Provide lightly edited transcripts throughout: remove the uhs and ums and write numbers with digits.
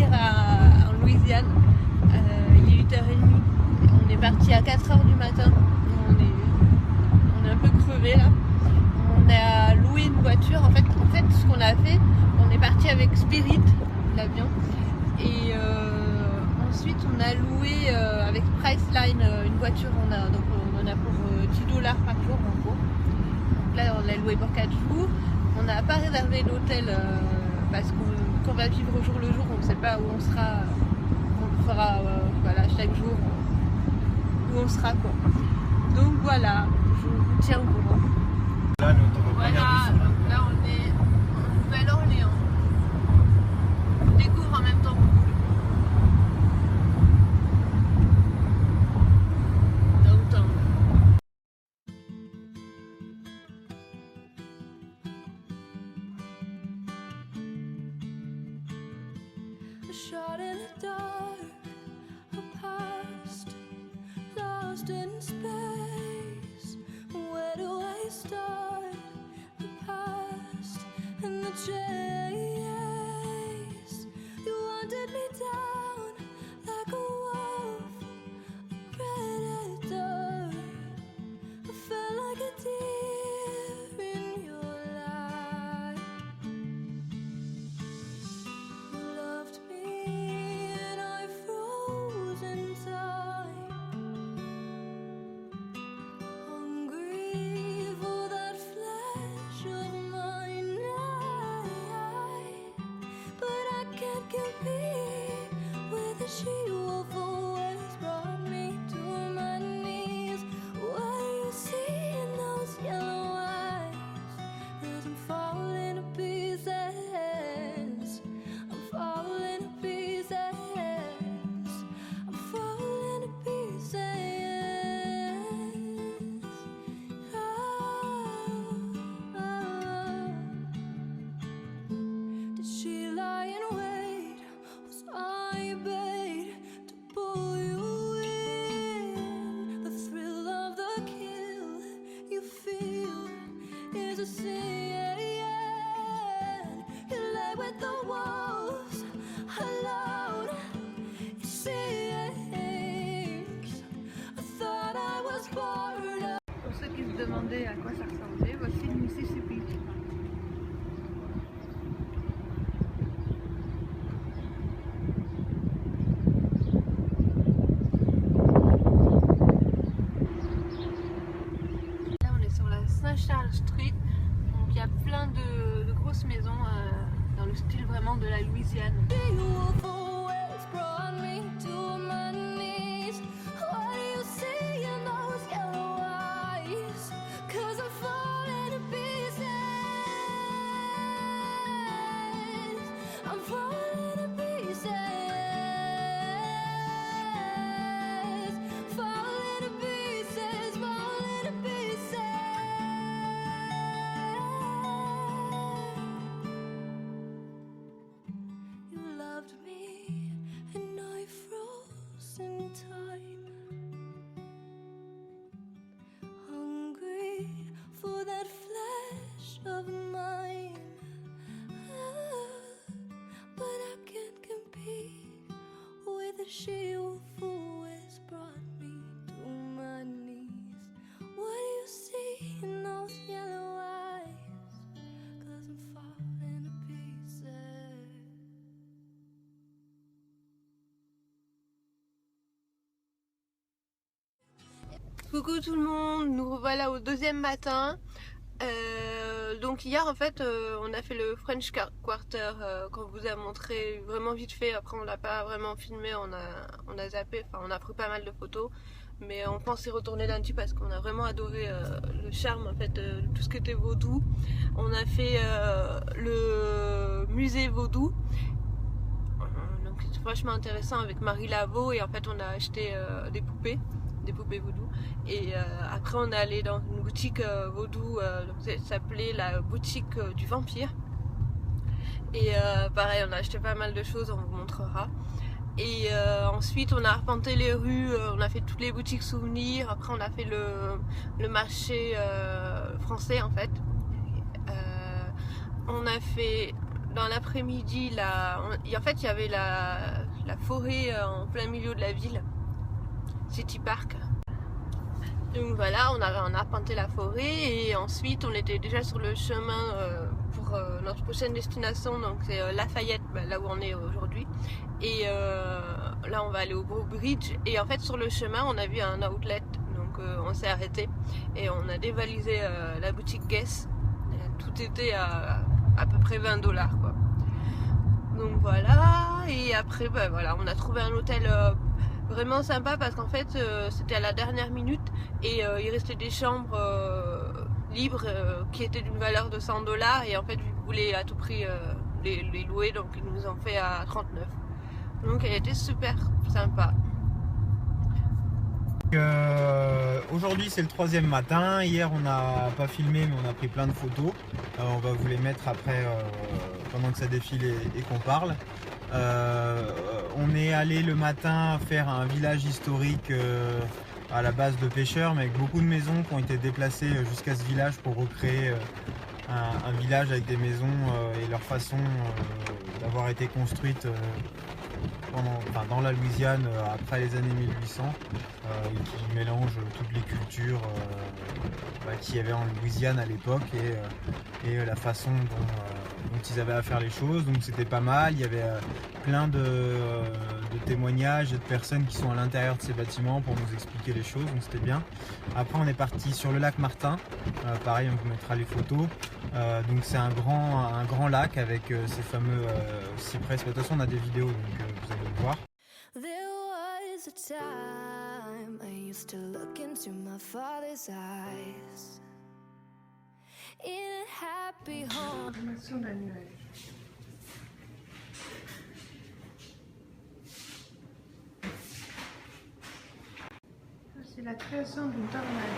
atterrir en Louisiane. Il est 8h30. On est parti à 4h du matin. On est un peu crevé là. On a loué une voiture. En fait ce qu'on a fait, on est parti avec Spirit, l'avion. Et ensuite on a loué avec Priceline une voiture. On en a pour $10 par jour en gros. Donc là on l'a loué pour 4 jours. On n'a pas réservé d'hôtel parce qu'on va vivre au jour le jour. On ne sait pas où on sera. On fera voilà, chaque jour où on sera quoi. Donc voilà, je vous tiens au courant. Là, notre Voilà, donc là on est en Nouvelle-Orléans. On découvre en même temps. Downtown. A shot in the dark, a past lost in space. Where do I start? The past and the chase. You wanted me down like a wolf, a predator. I felt like a deer in your life. You loved me and I froze in time, hungry for that flesh of mine. But I can't compete with the she-wolf who always brought me to my knees. What do you see in those yellow eyes? 'Cause I'm falling to pieces. I'm falling to pieces. I'm falling to pieces. Did she lie in wait? Was I bait to pull you in? The thrill of the kill you feel is a sin. You lay with the wolves alone. It sinks. I thought I was bored of. Pour ceux qui se demandaient à quoi ça ressemblait, voici le Mississippi. Là on est sur la Saint-Charles Street, donc il y a plein de grosses maisons dans le style vraiment de la Louisiane. She-wolf always brought me to my knees. What do you see in those yellow eyes? 'Cause I'm falling to pieces. I'm falling to pieces. Falling to pieces. Falling to pieces. You loved me and I froze in time, hungry for that flesh of mine. But I can't compete with the she-wolf who always brought me to my knees. What do you see in those yellow eyes? 'Cause I'm falling to pieces. Coucou tout le monde, nous revoilà au deuxième matin. Donc hier en fait on a fait le French Quarter qu'on vous a montré vraiment vite fait. Après on l'a pas vraiment filmé, on a zappé, enfin on a pris pas mal de photos. Mais on pense y retourner lundi parce qu'on a vraiment adoré le charme en fait de tout ce qui était vaudou. On a fait le musée vaudou. Donc c'est vachement intéressant avec Marie Laveau et en fait on a acheté des poupées vaudou et après on est allé dans une boutique vaudou, ça s'appelait la boutique du vampire et pareil on a acheté pas mal de choses, on vous montrera. Et ensuite on a arpenté les rues, on a fait toutes les boutiques souvenirs, après on a fait le marché français en fait. On a fait dans l'après-midi, en fait, il y avait la forêt en plein milieu de la ville, City Park. Donc voilà, on a arpenté la forêt et ensuite on était déjà sur le chemin pour notre prochaine destination, donc c'est Lafayette, là où on est aujourd'hui. Et là on va aller au Beau Bridge et en fait sur le chemin on a vu un outlet, donc on s'est arrêté et on a dévalisé la boutique Guess. Tout était à peu près 20 $ quoi. Donc voilà, et après voilà, on a trouvé un hôtel vraiment sympa parce qu'en fait c'était à la dernière minute et il restait des chambres libres qui étaient d'une valeur de 100 $ et en fait ils voulaient à tout prix les louer, donc ils nous ont fait à 39. Donc elle était super sympa. Aujourd'hui c'est le 3e matin, hier on n'a pas filmé mais on a pris plein de photos, on va vous les mettre après pendant que ça défile et qu'on parle. On est allé le matin faire un village historique à la base de pêcheurs, mais avec beaucoup de maisons qui ont été déplacées jusqu'à ce village pour recréer un village avec des maisons et leur façon d'avoir été construite dans la Louisiane après les années 1800 et qui mélange toutes les cultures qu'il y avait en Louisiane à l'époque et la façon dont ils avaient à faire les choses. Donc c'était pas mal, il y avait plein de témoignages et de personnes qui sont à l'intérieur de ces bâtiments pour nous expliquer les choses, donc c'était bien. Après on est parti sur le lac Martin, pareil on vous mettra les photos. Donc c'est un grand lac avec ces fameux cyprès. De toute façon on a des vidéos donc vous allez le voir. There was a time I used to look into my father's eyes in a happy home. C'est la création d'une tornade.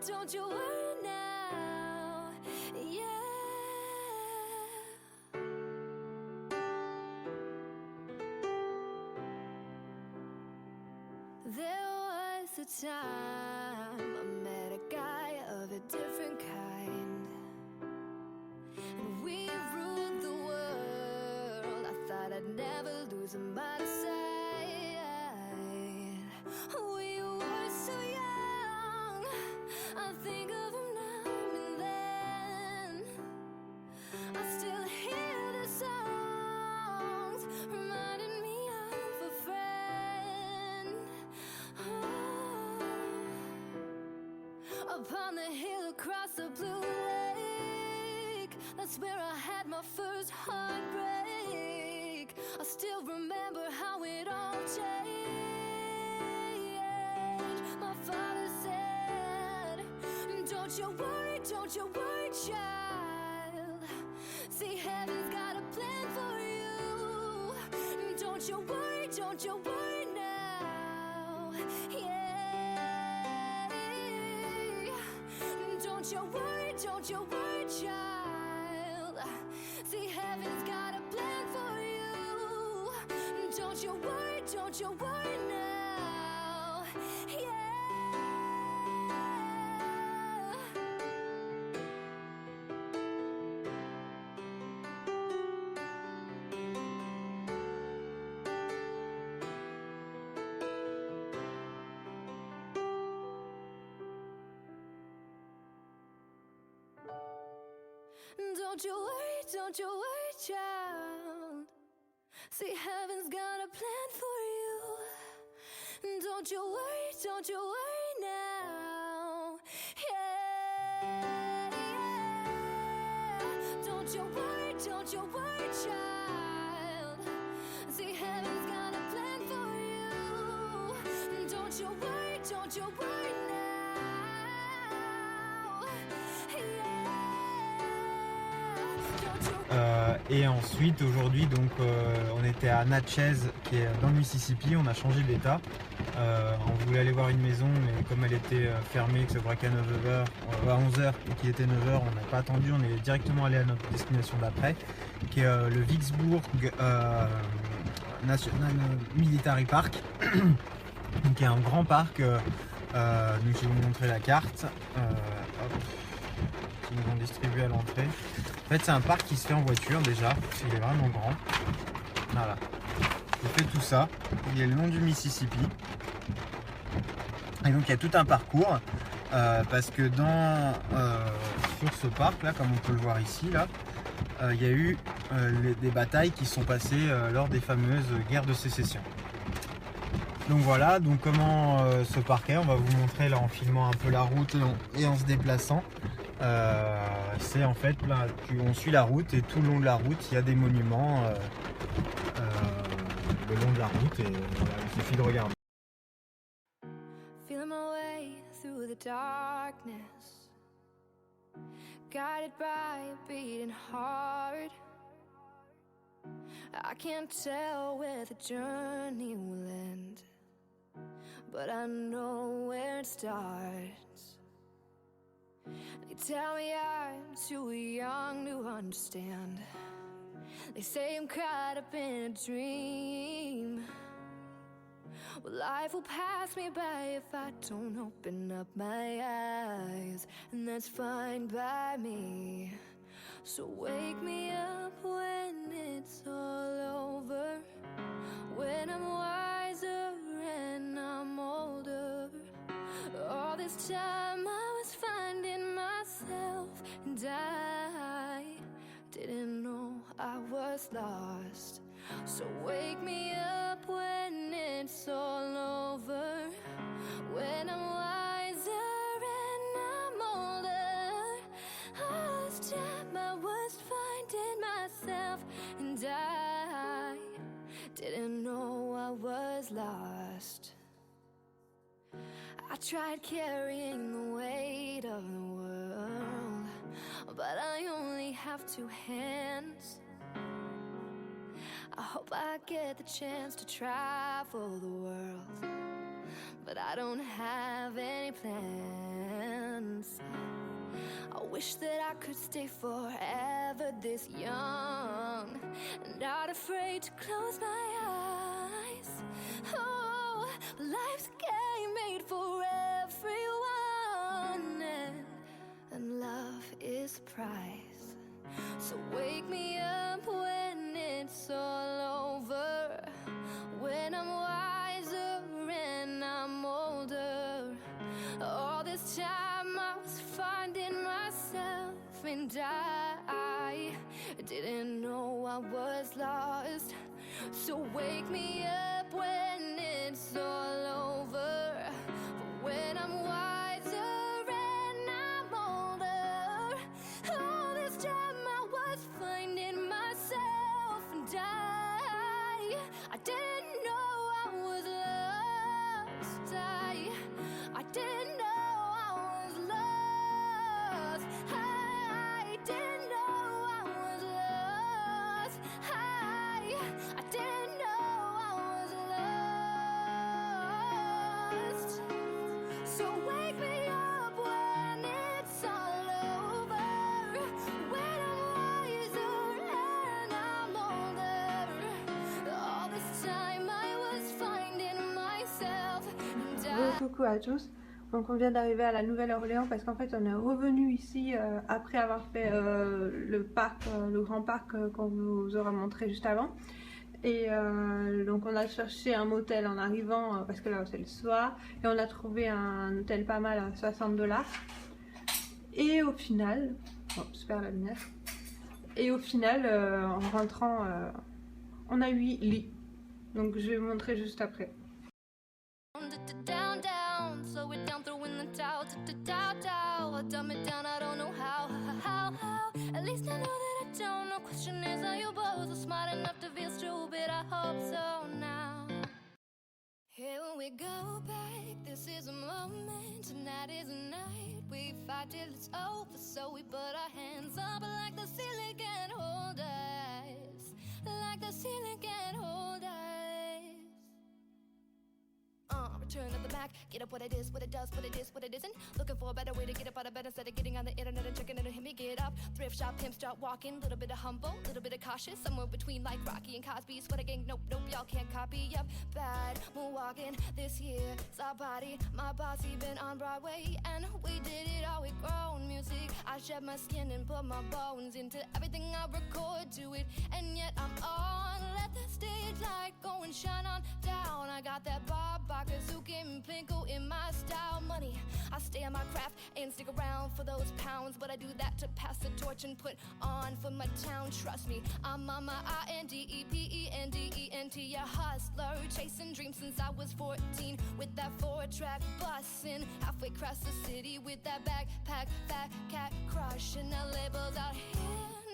Don't you worry now, yeah. There was a time I met a guy of a different kind, and we ruled the world. I thought I'd never lose him by the side. We were so young, I think of him now and then. I still hear the songs reminding me of a friend. Upon the hill across the blue lake, that's where I had my first heartbreak. I still remember how it all changed. My father said, don't you worry, child. See, heaven's got a plan for you. Don't you worry now. Yeah. Don't you worry, child. See, heaven's got a plan for you. Don't you worry now. Yeah. Don't you worry, child. See, heaven's got a plan for you. Don't you worry now. Yeah. Don't you worry, child. See, heaven's got a plan for you. Don't you worry Don't you worry now. Yeah. Et ensuite aujourd'hui donc on était à Natchez qui est dans le Mississippi, on a changé d'état. On voulait aller voir une maison mais comme elle était fermée, que ça braquait à 9h, à 11h et qu'il était 9h, on n'a pas attendu, on est directement allé à notre destination d'après qui est le Vicksburg National Military Park qui est un grand parc. Donc je vais vous montrer la carte. Hop, qu'ils nous ont distribué à l'entrée. En fait c'est un parc qui se fait en voiture déjà, parce qu'il est vraiment grand. Voilà. Il fait tout ça. Il est le long du Mississippi. Et donc il y a tout un parcours. Parce que sur ce parc là, comme on peut le voir ici là, il y a eu des batailles qui sont passées lors des fameuses guerres de sécession. Donc voilà, donc comment ce parc est, on va vous montrer là en filmant un peu la route et en se déplaçant. C'est en fait là, on suit la route et tout le long de la route il y a des monuments le long de la route et voilà, il suffit de regarder. Feeling my way through the darkness, guided by a beating heart. I can't tell where the journey will end, but I know where it starts. They tell me I'm too young to understand. They say I'm caught up in a dream. Well, life will pass me by if I don't open up my eyes, and that's fine by me. So wake me up when it's all over, when I'm wiser and I'm older. All this time I was finding myself, and I didn't know I was lost. So wake me up when it's all over, when I'm wiser and I'm older. All this time I was finding myself, and I didn't know I was lost. I tried carrying the weight of the world, but I only have two hands. I hope I get the chance to travel the world, but I don't have any plans. I wish that I could stay forever this young, and not afraid to close my eyes. Oh, life's a game made for everyone, and love is the prize. So wake me up when it's all over, when I'm wiser and I'm older. All this time I was finding myself, and I didn't know I was lost. So wake me up when it's all over, when I'm wiser and I'm older. All this time I was finding myself, and I didn't know I was lost. I didn't know I was lost. I didn't know I was lost. I didn't know I was lost. So wake me up when it's all over, when I'm wiser and I'm older. All this time I was finding myself, and Coucou à tous. Donc on vient d'arriver à la Nouvelle-Orléans parce qu'en fait on est revenu ici après avoir fait le parc, le grand parc qu'on vous aura montré juste avant. Et donc on a cherché un motel en arrivant parce que là c'est le soir, et on a trouvé un hôtel pas mal à 60$. Et au final, oh, super la lumière. Et au final en rentrant on a 8 lits. Donc je vais vous montrer juste après. down, down, slow it down, throwing the towel, towel, dumb it down, I don't know how, at least I know that I don't, no question is, are you both smart enough to feel stupid, I hope so now. Here we go back, this is a moment, tonight is a night. We fight till it's over, so we put our hands up like the ceiling can't hold us. Like the ceiling can't hold us. Return of the Mac, get up what it is, what it does, what it is, what it isn't. Looking for a better way to get up out of bed instead of getting on the internet and checking it and hit me get up. Thrift shop, pimp, start walking, little bit of humble, little bit of cautious, somewhere between like Rocky and Cosby. Sweater gang, nope, y'all can't copy. Yep, bad moonwalking this year. Saw body, my bossy been on Broadway, and we did it all with grown music. I shed my skin and put my bones into everything I record to it, and yet I'm on. Let the stage light go and shine on down. I got that Bob Barker, Zuki, and Plinko in my style. Money, I stay on my craft and stick around for those pounds, but I do that to pass the torch and put on for my town. Trust me, I'm on my INDEPENDENT, a hustler, chasing dreams since I was 14, with that 4-track bussin', halfway across the city with that backpack, fat cat crushing the labels out here.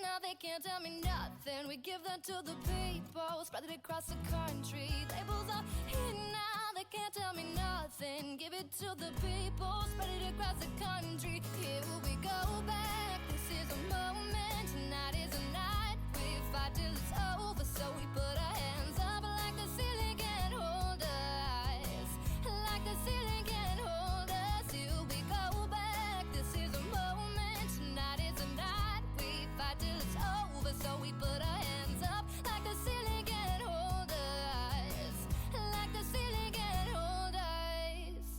Now they can't tell me nothing. We give that to the people, spread it across the country. Labels are here now, they can't tell me nothing. Give it to the people, spread it across the country. Here we go back, this is a moment, tonight is a night. We fight till it's over, so we put our hands up like the ceiling can't hold us. Like the ceiling can't hold us. Here we go back, this is a moment, tonight is a night. We fight till it's over, so we put our hands up like the ceiling can't hold us. Like the ceiling can't hold us.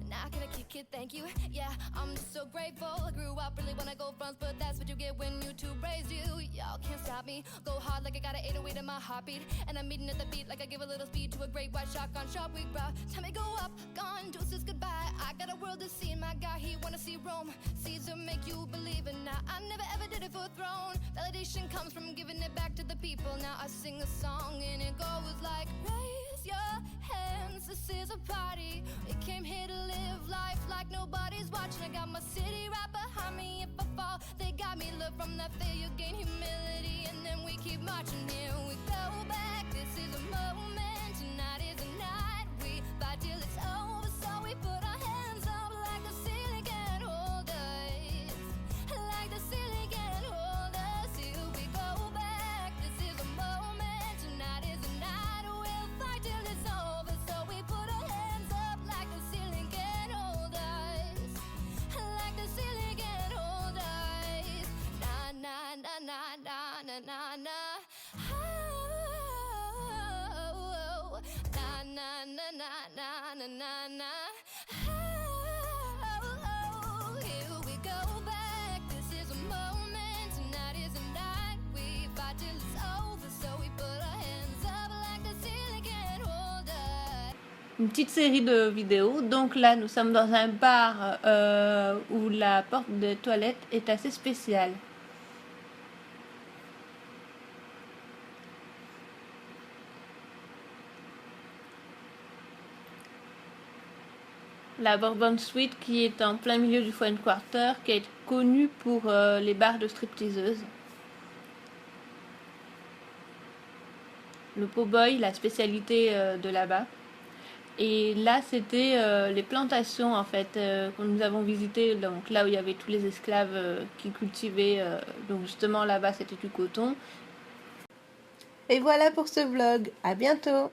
Not gonna kick it, thank you. Yeah, I'm just so grateful. I grew up really wanna go fronts, but that's what you get when YouTube raised you. Y'all can't stop me. Go hard like I got an 808 in my heartbeat, and I'm beating at the beat like I give a little speed to a great white shotgun sharp weak bra. Time to go up, gone, deuces goodbye. I got a world to see, my guy, he wanna see Rome. Caesar make you believe it. Now I never ever did it for a throne. Validation comes from giving it back to the people. Now I sing a song and it goes like, raise your hands, this is a party. We came here to live life like nobody's watching. I got my city right behind me. If I fall, they got me. Look from that failure, gain humility, and then we keep marching. Here we go back, this is a moment, tonight is a night. We fight till it's over, so we put our hands up like the ceiling can't hold us. Like the ceiling can't hold us. Here we go back, this is a moment, tonight is a night. We'll fight till it's over, so we put our hands up like the ceiling can't hold us. Like the ceiling can't hold us. Na na na na na na na na. Oh, na na na na na na na na. Oh, here we go back. This is a moment, tonight is a night. We fight till it's over, so we put our hands up like the ceiling can't hold us. Une petite série de vidéos. Donc là, nous sommes dans un bar où la porte de toilette est assez spéciale. La Bourbon Street qui est en plein milieu du French Quarter, qui est connue pour les bars de stripteaseuses. Le po-boy, la spécialité de là-bas. Et là, c'était les plantations en fait que nous avons visitées, donc là où il y avait tous les esclaves qui cultivaient. Donc justement là-bas, c'était du coton. Et voilà pour ce vlog. À bientôt.